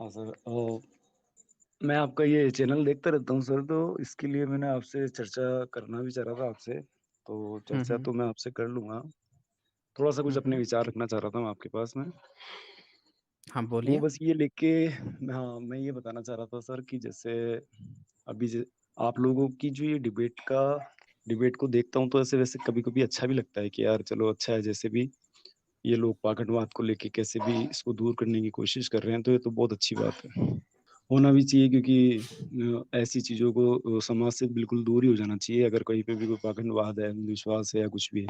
हाँ सर, मैं आपका ये चैनल देखता रहता हूँ सर, तो इसके लिए मैंने आपसे चर्चा करना भी चाह रहा था आपसे। तो हुँ, चर्चा हुँ। तो मैं आपसे कर लूँगा। थोड़ा-सा कुछ हुँ, अपने हुँ। विचार रखना चाह रहा था मैं आपके पास में। हाँ, वो बोलिए। बस ये लेके हाँ, मैं ये बताना चाह रहा था सर कि जैसे अभी ज आप लोगों की जो ये डिबेट को देखता हूँ, तो ऐसे-वैसे कभी-कभी अच्छा भी लगता है कि यार चलो अच्छा है, जैसे भी ये लोग पाखंडवाद को लेके कैसे भी इसको दूर करने की कोशिश कर रहे हैं, तो ये तो बहुत अच्छी बात है। होना भी चाहिए क्योंकि ऐसी चीज़ों को समाज से बिल्कुल दूर ही हो जाना चाहिए अगर कहीं पे भी कोई पाखंडवाद है, अंधविश्वास है या कुछ भी है।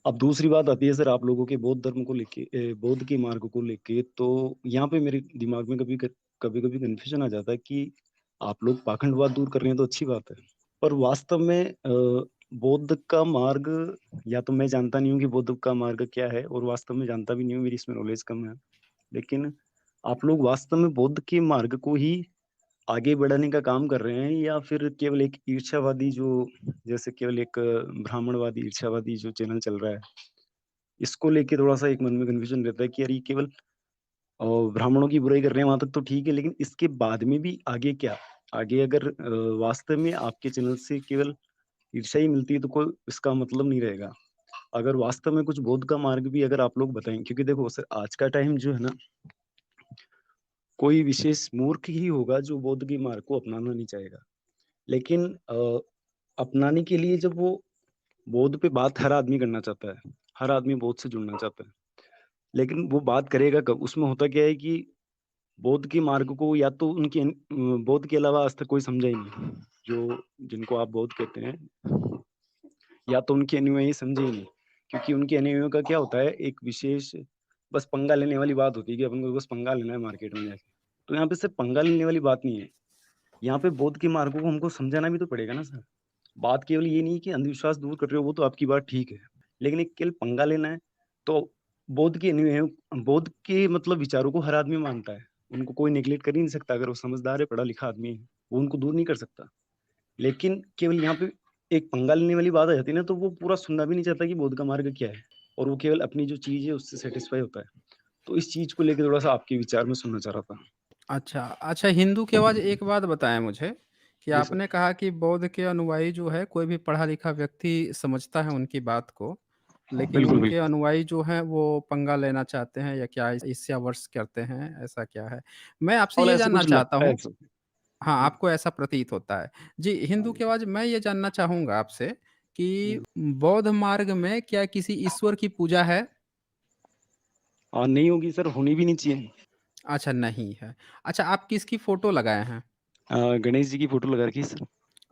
अब दूसरी बात आती है सर आप लोगों के बौद्ध धर्म को लेके बौद्ध के मार्ग को लेके, तो यहाँ पे मेरे दिमाग में कभी-कभी कन्फ्यूज़न आ जाता है कि आप लोग पाखंडवाद दूर कर रहे हैं तो अच्छी बात है। पर वास्तव में बौद्ध का मार्ग, या तो मैं जानता नहीं हूँ कि बौद्ध का मार्ग क्या है और वास्तव में जानता भी नहीं हूँ, मेरी इसमें नॉलेज कम है। लेकिन आप लोग वास्तव में बौद्ध के मार्ग को ही आगे बढ़ाने का काम कर रहे हैं, या फिर केवल एक ईर्ष्यावादी जो जैसे केवल एक ब्राह्मणवादी, ईर्ष्यावादी जो चैनल चल रहा है, इसको लेके थोड़ा-सा एक मन में कन्फ्यूज़न रहता है कि यार ये केवल ब्राह्मणों की बुराई कर रहे हैं वहाँ तक तो ठीक है, लेकिन इसके बाद में भी आगे क्या? आगे अगर वास्तव में आपके चैनल से केवल ईर्ष्या ही मिलती है तो कोई इसका मतलब नहीं रहेगा। अगर वास्तव में कुछ बोध का मार्ग भी अगर आप लोग बताएँ, क्योंकि देखो सर आज का टाइम जो है ना, कोई विशेष मूर्ख ही होगा जो बौद्ध के मार्ग को अपनाना नहीं चाहेगा। लेकिन अपनाने के लिए जब वो बौद्ध पे बात हर आदमी करना चाहता है, हर आदमी बौद्ध से जुड़ना चाहता है। लेकिन वो बात करेगा कब? उसमें होता क्या है कि बौद्ध के मार्ग को या तो बौद्ध के अलावा आज तक कोई समझा ही नहीं। जो जिनको आप बौद्ध कहते हैं, या तो उनके अनुयायी समझे ही नहीं। क्योंकि उनके अनुयायियों का क्या होता है, एक विशेष बस पंगा लेने वाली बात होती है कि अपन को बस पंगा लेना है मार्केट में जाके। तो यहाँ पे सिर्फ पंगा लेने वाली बात नहीं है। यहाँ पे बौद्ध के मार्गों को हमको समझाना भी तो पड़ेगा ना सर। बात केवल ये नहीं है कि अंधविश्वास दूर कर रहे हो, वो तो आपकी बात ठीक है। लेकिन एक केवल पंगा लेना है, तो बौद्ध के मतलब विचारों को हर आदमी मानता है। उनको कोई नेगलेक्ट कर ही नहीं सकता, अगर वो समझदार है, पढ़ा-लिखा आदमी है, वो उनको दूर नहीं कर सकता। लेकिन केवल यहाँ पे एक पंगा लेने वाली बात आ जाती है ना, तो वो पूरा सुनना भी नहीं चाहता कि बौद्ध का मार्ग क्या है, और वो केवल अपनी जो चीज़ है उससे सैटिस्फाई होता है। तो इस चीज़ को लेके थोड़ा-सा आपके विचार मैं सुनना चाह रहा था। अच्छा, अच्छा हिंदू के बाद एक बात बताएँ मुझे कि जी सर। आपने कहा कि बौद्ध के अनुयायी जो है कोई भी पढ़ा-लिखा व्यक्ति समझता है उनकी बात को, लेकिन बिल्कुल, उनके बिल्कुल। अनुयायी जो हैं वो पंगा लेना चाहते हैं या क्या ईर्ष्यावर्ष करते हैं, ऐसा क्या है? मैं आपसे और ये ऐसा जानना कुछ चाहता लगता है हूँ सर। हाँ, हुँ, आपको ऐसा प्रतीत होता है। जी, हाँ हिंदू जी। के बाद मैं ये जानना चाहूँगा आपसे कि हुँ। बौद्ध मार्ग में क्या किसी ईश्वर की पूजा है? नहीं होगी सर, होनी भी नहीं चाहिए। अच्छा, नहीं है। अच्छा, आप किसकी फ़ोटो लगाए हैं? गणेश जी की फ़ोटो लगा रखी है सर।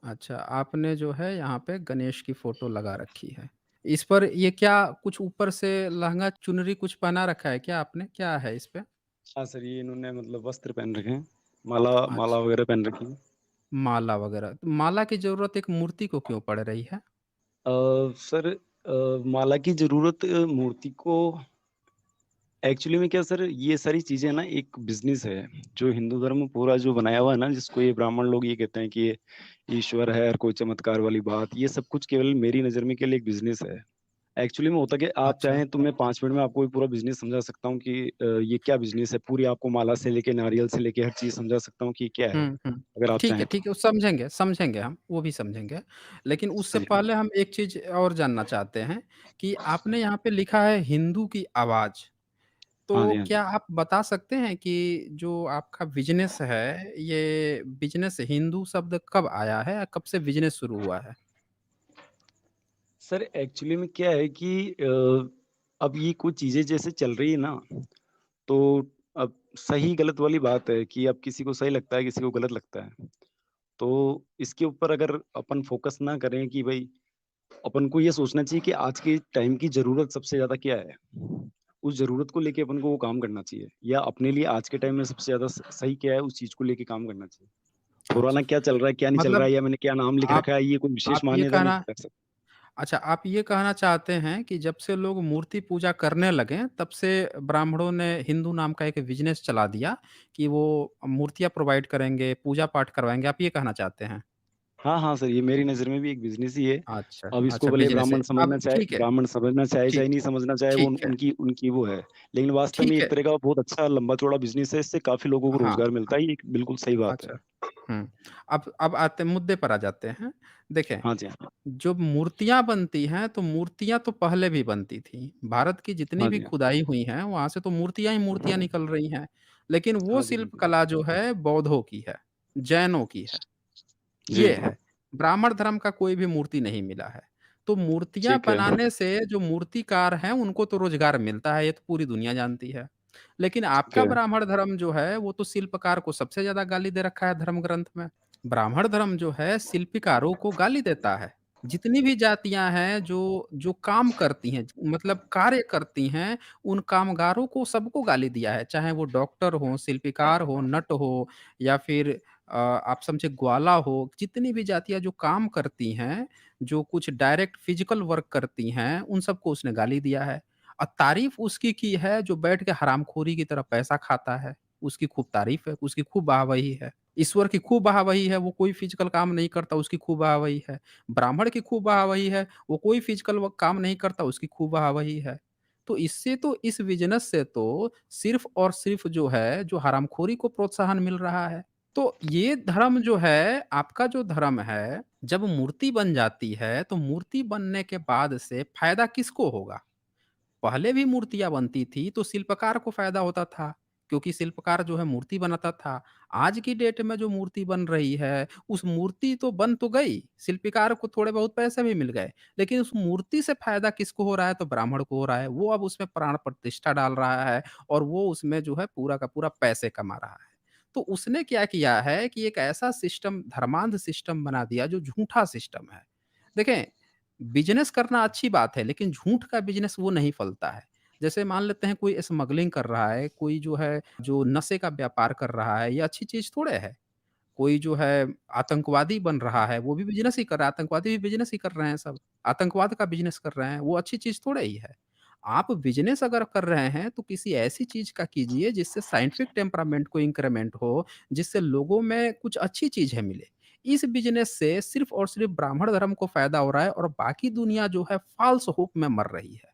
अच्छा, आपने जो है यहाँ पे गणेश की फ़ोटो लगा रखी है। इस पर ये क्या कुछ ऊपर से लहंगा चुनरी कुछ पहना रखा है क्या आपने? क्या है इस पे? हाँ सर, ये इन्होंने मतलब वस्त्र पहन रखे हैं। माला माला अच्छा, वगैरह पहन रखी है। माला वग़ैरह। तो माला की ज़रूरत एक मूर्ति को क्यों पड़ रही है? सर माला की ज़रूरत मूर्ति को एक्चुअली में क्या सर, ये सारी चीज़ें ना एक बिज़नेस है। जो हिंदू धर्म पूरा जो बनाया हुआ है ना, जिसको ये ब्राह्मण लोग ये कहते हैं कि ये ईश्वर है और कोई चमत्कार वाली बात, ये सब कुछ केवल मेरी नज़र में केवल एक बिज़नेस है। एक्चुअली में होता क्या है, आप अच्छा। चाहें तो मैं 5 मिनट में आपको ये पूरा बिज़नेस समझा सकता हूँ कि ये क्या बिज़नेस है। पूरी आपको माला से लेके नारियल से लेके हर चीज़ समझा सकता हूँ कि ये क्या है, हुँ, हुँ। अगर आप चाहें ठीक तो। है, समझेंगे, समझेंगे हम, वो भी समझेंगे। लेकिन उससे हाँ जी। पहले हम एक चीज़ और जानना चाहते हैं कि आपने यहाँ पे लिखा है हिंदू की आवाज़, हाँ जी, तो हाँ जी। क्या आप बता सकते हैं कि जो आपका बिज़नेस है, ये बिज़नेस हिंदू शब्द कब आया है? कब से बिज़नेस शुरू हुआ है? सर एक्चुअली में क्या है कि अब ये कुछ चीज़ें जैसे चल रही है ना, तो अब सही गलत वाली बात है कि अब किसी को सही लगता है, किसी को गलत लगता है। तो इसके ऊपर अगर अपन फ़ोकस ना करें कि भई अपन को ये सोचना चाहिए कि आज के टाइम की ज़रूरत सबसे ज़्यादा क्या है? उस ज़रूरत को लेके अपन को वो काम करना चाहिए, या अपने लिए आज के टाइम में सबसे ज़्यादा सही क्या है, उस चीज़ को लेके काम करना चाहिए। पुराना अच्छा, क्या चल रहा है, क्या नहीं चल रहा मतलब है, या मैंने क्या नाम लिख आप रखा है, ये कोई विशेष आप ये मान्यता नहीं कहना रख सकता। अच्छा, आप ये कहना चाहते हैं कि जब से लोग मूर्ति पूजा करने लगे, तब से ब्राह्मणों ने हिंदू नाम का एक बिज़नेस चला दिया कि वो मूर्तियाँ प्रोवाइड करेंगे, पूजा-पाठ करवाएँगे, आप ये कहना चाहते हैं? हाँ, हाँ सर, ये मेरी नज़र में भी एक बिज़नेस ही है। अच्छा, अब इसको अच्छा भले बिज़नेस है। अब ठीक है, ब्राह्मण समझना चाहे, चाहे ठीक नहीं है, समझना चाहे, वो ठीक है, उनकी उनकी वो है। लेकिन वास्तव में ठीक एक है। तरह का बहुत अच्छा लंबा-चौड़ा बिज़नेस है, इससे काफ़ी लोगों को हाँ, रोज़गार मिलता है, ये एक बिल्कुल सही बात है। अच्छा। हुँ, अब आते मुद्दे पर आ जाते हैं। देखें, हाँ जी, हाँ। जो मूर्तियाँ बनती हैं, तो मूर्तियाँ तो पहले भी बनती थीं। भारत की जितनी हाँ भी जी, हाँ। खुदाई हुई हैं, वहाँ से तो मूर्तियाँ ही मूर्तियाँ निकल रही हैं। लेकिन वो हाँ जी, शिल्प बिल्कुल। कला जो है बौद्धों की है, जैनों की है। जी, ये है। ब्राह्मण धर्म का कोई भी मूर्ति नहीं मिला है। तो मूर्तियाँ ठीक है। बनाने से जो मूर्तिकार हैं, उनको तो रोज़गार मिलता है, ये तो पूरी दुनिया जानती है। लेकिन ठीक आपका है, ब्राह्मण धर्म जो है, वो तो शिल्पकार को सबसे ज़्यादा गाली दे रखा है धर्म ग्रंथ में। ब्राह्मण धर्म जो है, शिल्पकारों को गाली देता है। जितनी भी जातियाँ हैं, जो जो काम करती हैं, मतलब कार्य करती हैं, उन कामगारों को सबको गाली दिया है। चाहे वो डॉक्टर हों, शिल्पकार हों, नट हो या फिर आप समझे ग्वाला हो, जितनी भी जातियाँ जो काम करती हैं, जो कुछ डायरेक्ट फिज़िकल वर्क करती हैं, उन सबको उसने गाली दिया है। तारीफ़ उसकी की है जो बैठ के हरामखोरी की तरह पैसा खाता है, उसकी खूब तारीफ़ है, उसकी खूब वाहवाही है। ईश्वर की खूब वाहवाही है, वो कोई फिज़िकल काम नहीं करता, उसकी खूब वाहवाही है। ब्राह्मण की खूब वाहवाही है, वो कोई फिज़िकल व काम नहीं करता, उसकी खूब वाहवाही है। तो इससे तो इस बिज़नेस से तो सिर्फ़ और सिर्फ़ जो है, जो हरामखोरी को प्रोत्साहन मिल रहा है। तो ये धर्म जो है, आपका जो धर्म है, जब मूर्ति बन जाती है, तो मूर्ति बनने के बाद से फ़ायदा किसको होगा? पहले भी मूर्तियाँ बनती थी, तो शिल्पकार को फ़ायदा होता था, क्योंकि शिल्पकार जो है मूर्ति बनाता था। आज की डेट में जो मूर्ति बन रही है, उस मूर्ति तो बन तो गई, शिल्पकार को थोड़े बहुत पैसे भी मिल गए, लेकिन उस मूर्ति से फ़ायदा किसको हो रहा है? तो ब्राह्मण को हो रहा है। वो अब उसमें प्राण प्रतिष्ठा डाल रहा है और वो उसमें जो है पूरा का पूरा पैसे कमा रहा है। तो उसने क्या किया है कि एक ऐसा सिस्टम धर्मांध सिस्टम बना दिया जो झूठा सिस्टम है। देखें, बिज़नेस करना अच्छी बात है, लेकिन झूठ का बिज़नेस वो नहीं फलता है। जैसे मान लेते हैं कोई स्मगलिंग कर रहा है, कोई जो है जो नशे का व्यापार कर रहा है, ये अच्छी चीज़ थोड़े है। कोई जो है आतंकवादी बन रहा है, वो भी बिज़नेस ही कर रहा है, आतंकवादी भी बिज़नेस ही कर रहे हैं सब। आतंकवाद का बिज़नेस कर रहे हैं, वो अच्छी चीज़ थोड़े ही है। आप बिज़नेस अगर कर रहे हैं, तो किसी ऐसी चीज़ का कीजिए जिससे साइंटिफिक टेम्परामेंट को इंक्रीमेंट हो, जिससे लोगों में कुछ अच्छी चीज़ें मिले। इस बिज़नेस से सिर्फ़ और सिर्फ़ ब्राह्मण धर्म को फ़ायदा हो रहा है और बाकी दुनिया जो है फ़ाल्स होप में मर रही है।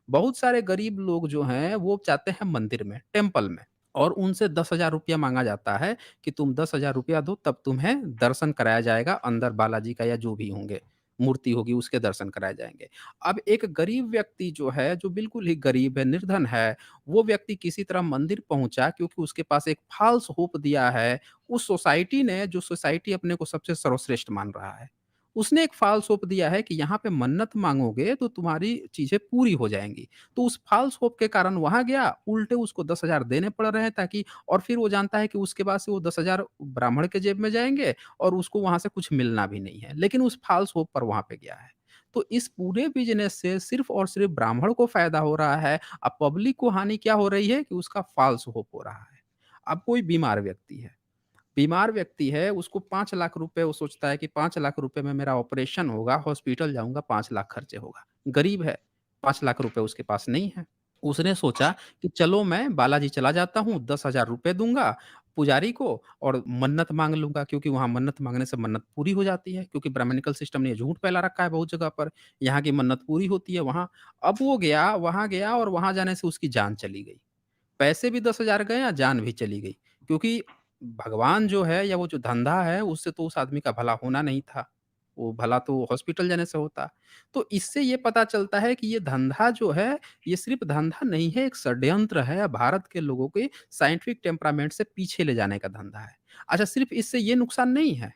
बहुत सारे गरीब लोग जो हैं, वो जाते हैं मंदिर में, टेम्पल में और उनसे ₹10,000 माँगा जाता है कि तुम ₹10,000 दो तब तुम्हें दर्शन कराया जाएगा अंदर बालाजी का या जो भी होंगे, मूर्ति होगी उसके दर्शन कराए जाएँगे। अब एक गरीब व्यक्ति जो है, जो बिल्कुल ही गरीब है, निर्धन है, वो व्यक्ति किसी तरह मंदिर पहुँचा क्योंकि उसके पास एक फ़ाल्स होप दिया है, उस सोसाइटी ने जो सोसाइटी अपने को सबसे सर्वश्रेष्ठ मान रहा है। उसने एक फ़ाल्स होप दिया है कि यहाँ पे मन्नत माँगोगे तो तुम्हारी चीज़ें पूरी हो जाएँगी। तो उस फ़ाल्स होप के कारण वहाँ गया, उल्टे उसको 10,000 देने पड़ रहे हैं ताकि और फिर वो जानता है कि उसके बाद से वो 10,000 ब्राह्मण के जेब में जाएँगे और उसको वहाँ से कुछ मिलना भी नहीं है। लेकिन उस फ़ाल्स होप पर वहाँ पे गया है। तो इस पूरे बिज़नेस से सिर्फ़ और सिर्फ़ ब्राह्मण को फ़ायदा हो रहा है। अब पब्लिक को हानि क्या हो रही है कि उसका फ़ाल्स होप हो रहा है। अब कोई बीमार व्यक्ति है, बीमार व्यक्ति है, उसको 5 लाख रुपए वो सोचता है कि 5 लाख रुपए में मेरा ऑपरेशन होगा, हॉस्पिटल जाऊँगा, 5 लाख खर्चे होगा। गरीब है, 5 लाख रुपए उसके पास नहीं है। उसने सोचा कि चलो मैं बालाजी चला जाता हूँ, 10,000 रुपए दूँगा पुजारी को और मन्नत माँग लूँगा क्योंकि वहाँ मन्नत माँगने से मन्नत पूरी हो जाती है क्योंकि ब्राह्मणिकल सिस्टम ने झूठ फैला रखा है बहुत जगह पर, यहाँ की मन्नत पूरी होती है वहाँ। अब वो गया, वहाँ गया और वहाँ जाने से उसकी जान चली गई। पैसे भी 10,000 गए या जान भी चली गई। क्योंकि भगवान जो है या वो जो धंधा है उससे तो उस आदमी का भला होना नहीं था। वो भला तो हॉस्पिटल जाने से होता। तो इससे ये पता चलता है कि ये धंधा जो है, ये सिर्फ़ धंधा नहीं है, एक षड्यंत्र है भारत के लोगों के साइंटिफिक टेम्परामेंट से पीछे ले जाने का धंधा है। अच्छा सिर्फ़ इससे ये नुकसान नहीं है।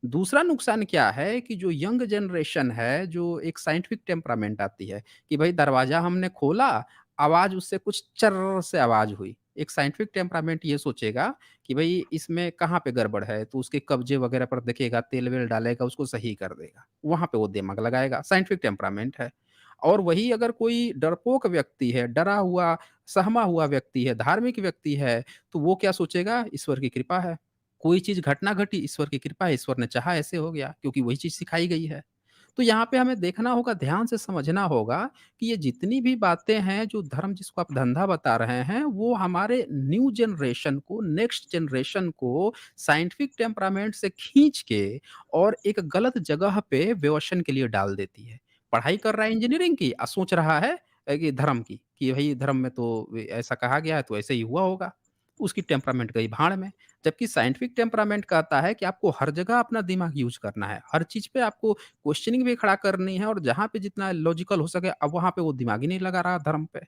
दूसरा नुकसान क्या है कि जो यंग जनरेशन है, जो एक साइंटिफिक टेम्परामेंट आती है कि भई दरवाज़ा हमने खोला, आवाज़ उससे कुछ चर्र से आवाज़ हुई। एक साइंटिफिक टेम्परामेंट ये सोचेगा कि भई इसमें कहाँ पे गड़बड़ है, तो उसके कब्जे वगैरह पर देखेगा, तेल-वेल डालेगा, उसको सही कर देगा। वहाँ पे वो दिमाग लगाएगा, साइंटिफिक टेम्परामेंट है। और वही अगर कोई डरपोक व्यक्ति है, डरा हुआ, सहमा हुआ व्यक्ति है, धार्मिक व्यक्ति है, तो वो क्या सोचेगा, ईश्वर की कृपा है। कोई चीज़ घटना घटी, ईश्वर की कृपा है, ईश्वर ने चाहा ऐसे हो गया, क्योंकि वही चीज़ सिखाई गई है। तो यहाँ पे हमें देखना होगा, ध्यान से समझना होगा कि ये जितनी भी बातें हैं, जो धर्म जिसको आप धंधा बता रहे हैं, वो हमारे न्यू जनरेशन को, नेक्स्ट जनरेशन को साइंटिफिक टेम्परामेंट से खींच के और एक गलत जगह पे व्यसन के लिए डाल देती है। पढ़ाई कर रहा है इंजीनियरिंग की, सोच रहा है कि धर्म की, कि भई धर्म में तो ऐसा कहा गया है तो ऐसे ही हुआ होगा। उसकी टेम्परामेंट गई भाड़ में। जबकि साइंटिफिक टेम्परामेंट कहता है कि आपको हर जगह अपना दिमाग यूज़ करना है। हर चीज़ पे आपको क्वेश्चनिंग भी खड़ा करनी है, और जहाँ पे जितना लॉजिकल हो सके, अब वहाँ पे वो दिमाग ही नहीं लगा रहा धर्म पे।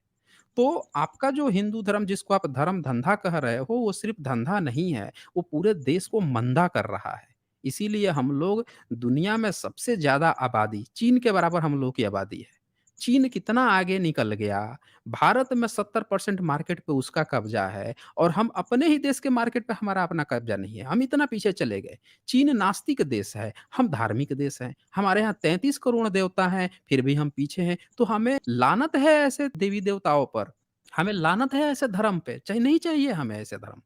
तो आपका जो हिंदू धर्म जिसको आप धर्म धंधा कह रहे हो, वो सिर्फ़ धंधा नहीं है, वो पूरे देश को मंदा कर रहा है। इसीलिए हम लोग दुनिया में सबसे ज़्यादा आबादी, चीन के बराबर हम लोग की आबादी है। चीन कितना आगे निकल गया, भारत में 70% मार्केट पे उसका कब्ज़ा है, और हम अपने ही देश के मार्केट पे हमारा अपना कब्ज़ा नहीं है। हम इतना पीछे चले गए। चीन नास्तिक देश है, हम धार्मिक देश हैं। हमारे यहाँ 33 करोड़ देवता हैं, फिर भी हम पीछे हैं। तो हमें लानत है ऐसे देवी-देवताओं पर, हमें लानत है ऐसे धर्म पे, नहीं चाहिए हमें ऐसे धर्म।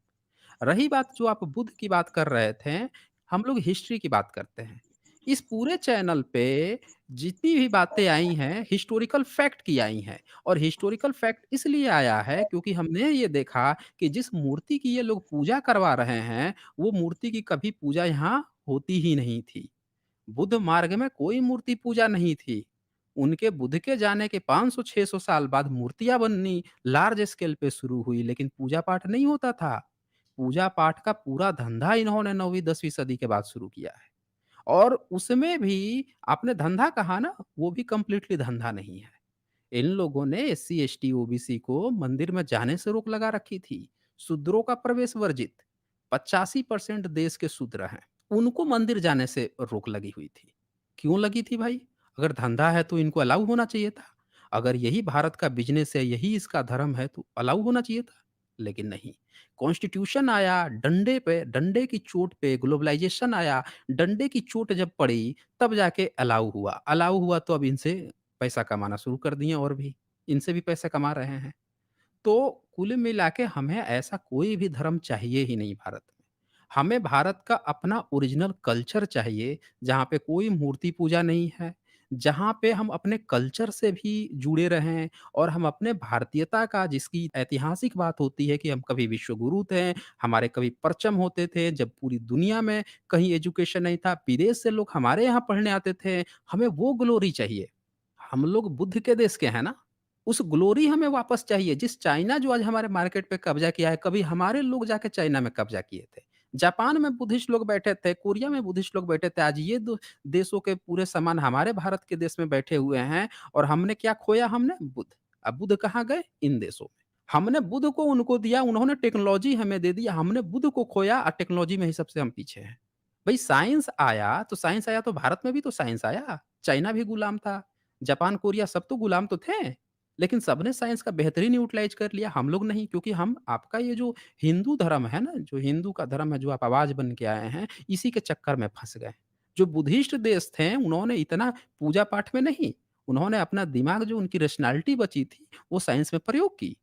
रही बात जो आप बुद्ध की बात कर रहे थे, हम लोग हिस्ट्री की बात करते हैं। इस पूरे चैनल पे जितनी भी बातें आई हैं, हिस्टोरिकल फैक्ट की आई हैं, और हिस्टोरिकल फैक्ट इसलिए आया है क्योंकि हमने ये देखा कि जिस मूर्ति की ये लोग पूजा करवा रहे हैं, वो मूर्ति की कभी पूजा यहाँ होती ही नहीं थी। बुद्ध मार्ग में कोई मूर्ति पूजा नहीं थी। उनके बुद्ध के जाने के 500-600 साल बाद मूर्तियाँ बननी लार्ज स्केल पे शुरू हुई, लेकिन पूजा-पाठ नहीं होता था। पूजा-पाठ का पूरा धंधा इन्होंने 9वीं 10वीं सदी के बाद शुरू किया है। और उसमें भी आपने धंधा कहा ना, वो भी कंप्लीटली धंधा नहीं है। इन लोगों ने एससी, एसटी, ओबीसी को मंदिर में जाने से रोक लगा रखी थी। शूद्रों का प्रवेश वर्जित। 85% देश के शूद्र हैं। उनको मंदिर जाने से रोक लगी हुई थी। क्यों लगी थी भाई? अगर धंधा है तो इनको अलाउ होना चाहिए था। अगर यही भारत का बिज़नेस है, यही इसका धर्म है, तो अलाउ होना चाहिए था। लेकिन नहीं। कॉन्स्टिट्यूशन आया, डंडे पे, डंडे की चोट पे ग्लोबलाइज़ेशन आया, डंडे की चोट जब पड़ी, तब जाके अलाउ हुआ। अलाउ हुआ तो अब इनसे पैसा कमाना शुरू कर दिए, और भी, इनसे भी पैसे कमा रहे हैं। तो कुल मिला के हमें ऐसा कोई भी धर्म चाहिए ही नहीं भारत में। हमें भारत का अपना ओरिजिनल कल्चर चाहिए, जहाँ पे कोई मूर्ति पूजा नहीं है, जहाँ पे हम अपने कल्चर से भी जुड़े रहें, और हम अपने भारतीयता का, जिसकी ऐतिहासिक बात होती है कि हम कभी विश्वगुरु थे, हमारे कभी परचम होते थे, जब पूरी दुनिया में कहीं एजुकेशन नहीं था, विदेश से लोग हमारे यहाँ पढ़ने आते थे, हमें वो ग्लोरी चाहिए। हम लोग बुद्ध के देश के हैं ना, उस ग्लोरी हमें वापस चाहिए। जिस चाइना जो आज हमारे मार्केट पे कब्ज़ा किया है, कभी हमारे लोग जाके चाइना में कब्ज़ा किए थे। जापान में बुद्धिस्ट लोग बैठे थे, कोरिया में बुद्धिस्ट लोग बैठे थे, आज ये दो देशों के पूरे सामान हमारे भारत के देश में बैठे हुए हैं, और हमने क्या खोया? हमने बुद्ध। अब बुद्ध कहाँ गए? इन देशों में। हमने बुद्ध को उनको दिया, उन्होंने टेक्नोलॉजी हमें दे दी, हमने बुद्ध को खोया, और टेक्नोलॉजी में ही सबसे हम पीछे हैं। भई साइंस आया तो भारत में भी तो साइंस आया, चाइना भी गुलाम था, जापान, कोरिया सब तो गुलाम तो थे, लेकिन सबने साइंस का बेहतरीन यूटिलाइज़ कर लिया, हम लोग नहीं, क्योंकि हम आपका ये जो हिंदू धर्म है ना, जो हिंदू का धर्म है, जो आप आवाज़ बन के आए हैं, इसी के चक्कर में फँस गए। जो बुद्धिस्ट देश थे, उन्होंने इतना पूजा-पाठ में नहीं, उन्होंने अपना दिमाग, जो उनकी रैशनैलिटी बची थी, वो साइंस में प्रयोग की।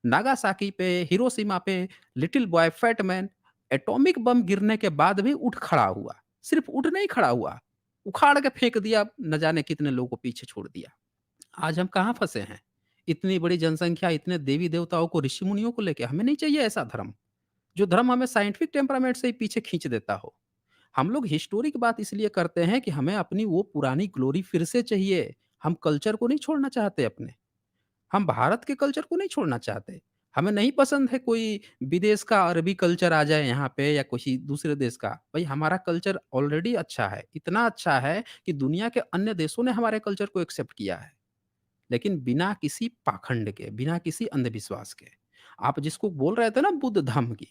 नागासाकी पे, हिरोशिमा पे, little boy, fat man, atomic bomb गिरने के बाद भी उठ खड़ा हुआ। सिर्फ़ उठ नहीं खड़ा हुआ, उखाड़ के फेंक दिया, न जाने कितने लोगों को पीछे छोड़ दिया। आज हम कहाँ फँसे हैं? इतनी बड़ी जनसंख्या, इतने देवी-देवताओं को, ऋषि-मुनियों को लेके, हमें नहीं चाहिए ऐसा धर्म। जो धर्म हमें साइंटिफिक टेम्परामेंट से ही पीछे खींच देता हो। हम लोग हिस्टोरी की बात इसलिए करते हैं कि हमें अपनी वो पुरानी ग्लोरी फिर से चाहिए। हम कल्चर को नहीं छोड़ना चाहते अपने। हम भारत के कल्चर को नहीं छोड़ना चाहते। हमें नहीं पसंद है कोई विदेश का अरबी कल्चर आ जाए यहाँ पे, या किसी दूसरे देश का। भई हमारा कल्चर ऑलरेडी अच्छा है, इतना अच्छा है कि दुनिया के अन्य देशों ने हमारे कल्चर को एक्सेप्ट किया है। लेकिन बिना किसी पाखंड के, बिना किसी अंधविश्वास के। आप जिसको बोल रहे थे ना बुद्ध धम्म की,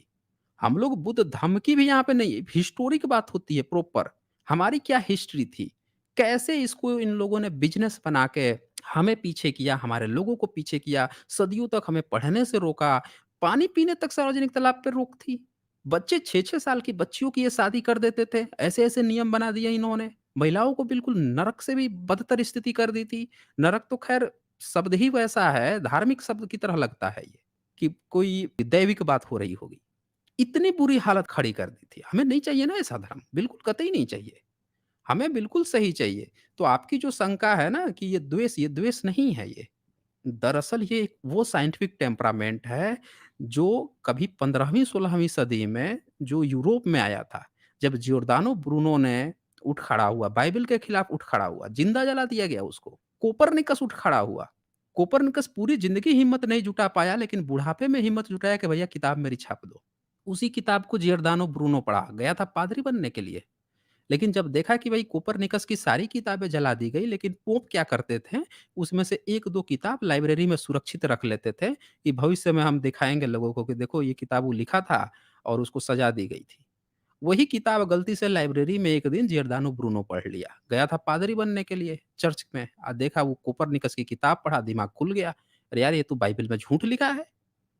हम लोग बुद्ध धम्म की भी यहाँ पे नहीं, हिस्टोरिक बात होती है प्रॉपर। हमारी क्या हिस्ट्री थी? कैसे इसको इन लोगों ने बिज़नेस बना के हमें पीछे किया, हमारे लोगों को पीछे किया, सदियों तक हमें पढ़ने से रोका, पानी पीने तक सार्वजनिक तालाब पे रोक थी। बच्चे 6-6 साल की बच्चियों की ये शादी कर देते थे, ऐसे-ऐसे नियम बना दिए इन्होंने। महिलाओं को बिल्कुल नरक से भी बदतर स्थिति कर दी थी। नरक तो ख़ैर शब्द ही वैसा है, धार्मिक शब्द की तरह लगता है ये, कि कोई दैविक बात हो रही होगी। इतनी बुरी हालत खड़ी कर दी थी। हमें नहीं चाहिए ना ऐसा धर्म, बिल्कुल कतई नहीं चाहिए। हमें बिल्कुल सही चाहिए। तो आपकी जो शंका है ना कि ये द्वेष नहीं है ये। दरअसल ये एक वो साइंटिफिक टेम्परामेंट है, जो कभी 15वीं-16वीं सदी में जो यूरोप में आया था। जब जियोर्दानो ब्रूनो ने उठ खड़ा हुआ, बाइबल के खिलाफ उठ खड़ा हुआ, जिंदा जला दिया गया उसको। कोपरनिकस उठ खड़ा हुआ। कोपरनिकस पूरी ज़िंदगी हिम्मत नहीं जुटा पाया, लेकिन बुढ़ापे में हिम्मत जुटाया कि भैया किताब मेरी छाप दो। उसी किताब को जियोर्दानो ब्रूनो पढ़ा, गया था पादरी बनने के लिए। लेकिन जब देखा कि भई कोपरनिकस की सारी किताबें जला दी गई, लेकिन पोप क्या करते थे, उसमें से 1-2 किताब लाइब्रेरी में सुरक्षित रख लेते थे, कि भविष्य में हम दिखाएँगे लोगों को कि देखो ये किताब वो लिखा था और उसको सजा दी गई थी। वही किताब गलती से लाइब्रेरी में एक दिन जियोर्दानो ब्रूनो पढ़ लिया। गया था पादरी बनने के लिए चर्च में, देखा वो कोपरनिकस की किताब पढ़ा, दिमाग खुल गया। अरे यार! ये तो बाइबल में झूठ लिखा है।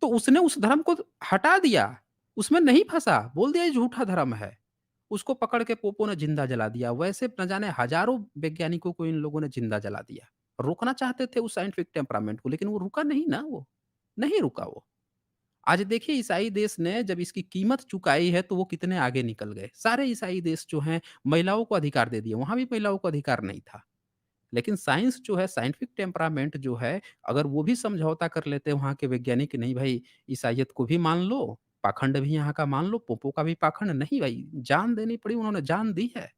तो उसने उस धर्म को हटा दिया, उसमें नहीं फँसा, बोल दिया ये झूठा धर्म है। उसको पकड़ के पोपों ने जिंदा जला दिया। वैसे न जाने हज़ारों वैज्ञानिकों को इन लोगों ने जिंदा जला दिया। रोकना चाहते थे उस साइंटिफिक टेम्परामेंट को, लेकिन वो रुका नहीं ना वो, नहीं रुका वो। आज देखिए ईसाई देश ने जब इसकी कीमत चुकाई है तो वो कितने आगे निकल गए। सारे ईसाई देश जो हैं महिलाओं को अधिकार दे दिए, वहाँ भी महिलाओं को अधिकार नहीं था। लेकिन साइंस जो है, साइंटिफिक टेम्परामेंट जो है, अगर वो भी समझौता कर लेते वहाँ के वैज्ञानिक कि नहीं भाई ईसाइयत को भी मान लो, पाखंड भी यहाँ का मान लो, पोपों का भी पाखंड नहीं भाई, जान देनी पड़ी, उन्होंने जान दी है,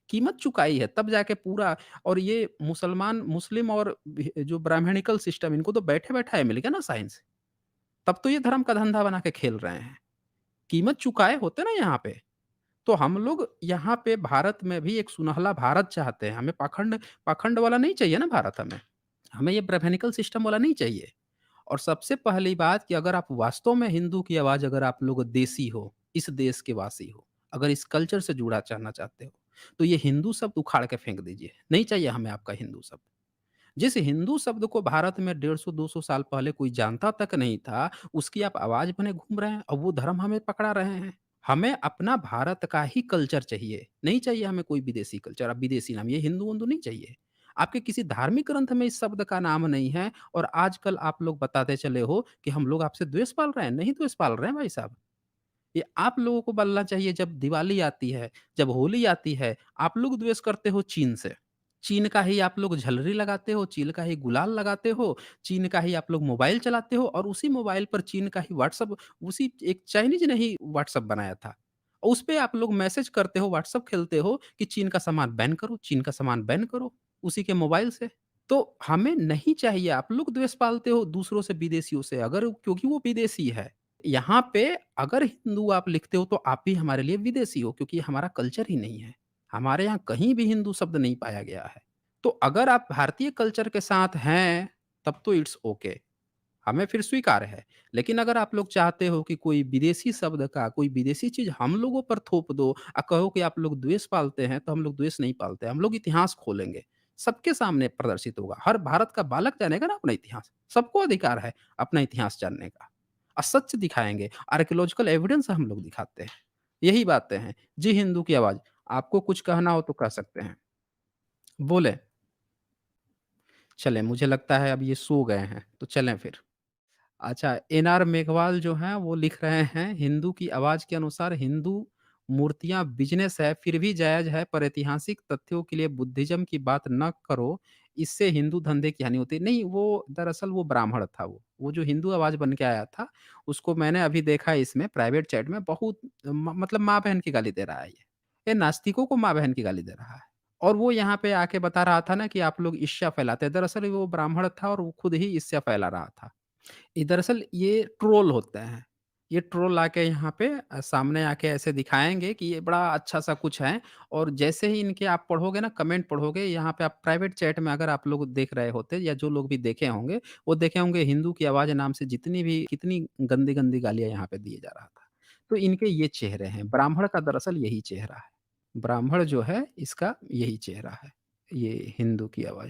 कीमत चुकाई है, तब जाके पूरा। और ये मुस्लिम और जो ब्राह्मणिकल सिस्टम, इनको तो बैठे-बैठाए मिल गया ना साइंस, तब तो ये धर्म का धंधा बना के खेल रहे हैं। कीमत चुकाए होते ना यहाँ पे, तो हम लोग यहाँ पे भारत में भी एक सुनहला भारत चाहते हैं। हमें पाखंड पाखंड वाला नहीं चाहिए ना भारत हमें। हमें ये ब्राह्मणिकल सिस्टम वाला नहीं चाहिए। और सबसे पहली बात कि अगर आप वास्तव में हिंदू की आवाज़, अगर आप लोग देसी हो, इस देश के वासी हो, अगर इस कल्चर से जुड़ा चाहना चाहते हो, तो ये हिंदू शब्द उखाड़ के फेंक दीजिए। नहीं चाहिए हमें आपका हिंदू शब्द। जिस हिंदू शब्द को भारत में 150-200 साल पहले कोई जानता तक नहीं था, उसकी आप आवाज़ बने घूम रहे हैं और वो धर्म हमें पकड़ा रहे हैं। हमें अपना भारत का ही कल्चर चाहिए, नहीं चाहिए हमें कोई विदेशी कल्चर। अब विदेशी नाम, ये हिंदू-विंदू नहीं चाहिए। आपके किसी धार्मिक ग्रंथ में इस शब्द का नाम नहीं है और आजकल आप लोग बताते चले हो कि हम लोग आपसे द्वेष पाल रहे हैं। नहीं द्वेष पाल रहे हैं भाई साहब। ये आप लोगों को बोलना चाहिए। जब दिवाली आती है, जब होली आती है, आप लोग द्वेष करते हो चीन से। चीन का ही आप लोग झलरी लगाते हो, चीन का ही गुलाल लगाते हो, चीन का ही आप लोग मोबाइल चलाते हो और उसी मोबाइल पर चीन का ही व्हाट्सएप, उसी एक चाइनीज़ ने ही व्हाट्सएप बनाया था। और उसपे आप लोग मैसेज करते हो, व्हाट्सएप खेलते हो कि चीन का सामान बैन करो, चीन का सामान बैन करो, उसी के मोबाइल से। तो हमें नहीं चाहिए, आप लोग द्वेष पालते हो दूसरों से, विदेशियों से, अगर क्योंकि वो विदेशी है। यहाँ पे अगर हिंदू आप लिखते हो तो आप भी हमारे लिए विदेशी हो, क्योंकि ये हमारा कल्चर ही नहीं है। हमारे यहाँ कहीं भी हिंदू शब्द नहीं पाया गया है। तो अगर आप भारतीय कल्चर के साथ हैं, तब तो इट्स ओके, हमें फिर स्वीकार है। लेकिन अगर आप लोग चाहते हो कि कोई विदेशी शब्द का, कोई विदेशी चीज़ हम लोगों पर थोप दो कहो कि आप लोग द्वेष पालते हैं, तो हम लोग द्वेष नहीं पालते। हम लोग इतिहास खोलेंगे, सबके सामने प्रदर्शित होगा। हर भारत का बालक जानेगा ना अपना इतिहास। सबको अधिकार है अपना इतिहास जानने का। सच दिखाएँगे, आर्कियोलॉजिकल एविडेंस हम लोग दिखाते हैं। यही बातें हैं। जी हिंदू की आवाज़, आपको कुछ कहना हो तो कह सकते हैं। बोलें। चलें, मुझे लगता है अब ये सो गए हैं, तो चलें फिर। अच्छा, एनआर मेघवाल जो हैं वो लिख रहे हैं, हिंदू की आवाज़ के अनुसार हिंदू मूर्तियाँ बिज़नेस है, फिर भी जायज़ है, पर ऐतिहासिक तथ्यों के लिए बुद्धिज़्म की बात ना करो, इससे हिंदू धंधे की हानि होती है। नहीं, वो दरअसल वो ब्राह्मण था वो। वो जो हिंदू आवाज़ बन के आया था, उसको मैंने अभी देखा इसमें प्राइवेट चैट में बहुत मतलब माँ-बहन की गाली दे रहा है ये। ये नास्तिकों को माँ-बहन की गाली दे रहा है। और वो यहाँ पे आके बता रहा था ना कि आप लोग ईर्ष्या फैलाते हैं। दरअसल वो ब्राह्मण था और वो खुद ही ईर्ष्या फैला रहा था। दरअसल ये ट्रोल होते हैं। ये ट्रोल आके यहाँ पे सामने आके ऐसे दिखाएँगे कि ये बड़ा अच्छा-सा कुछ है और जैसे ही इनके आप पढ़ोगे ना, कमेंट पढ़ोगे, यहाँ पे आप प्राइवेट चैट में अगर आप लोग देख रहे होते या जो लोग भी देखे होंगे, वो देखे होंगे हिंदू की आवाज़ नाम से जितनी भी कितनी गंदी-गंदी गालियाँ यहाँ पे दिए जा रहा था। तो इनके ये चेहरे हैं, ब्राह्मण का दरअसल यही चेहरा है। ब्राह्मण जो है इसका यही चेहरा है, ये हिंदू की आवाज़।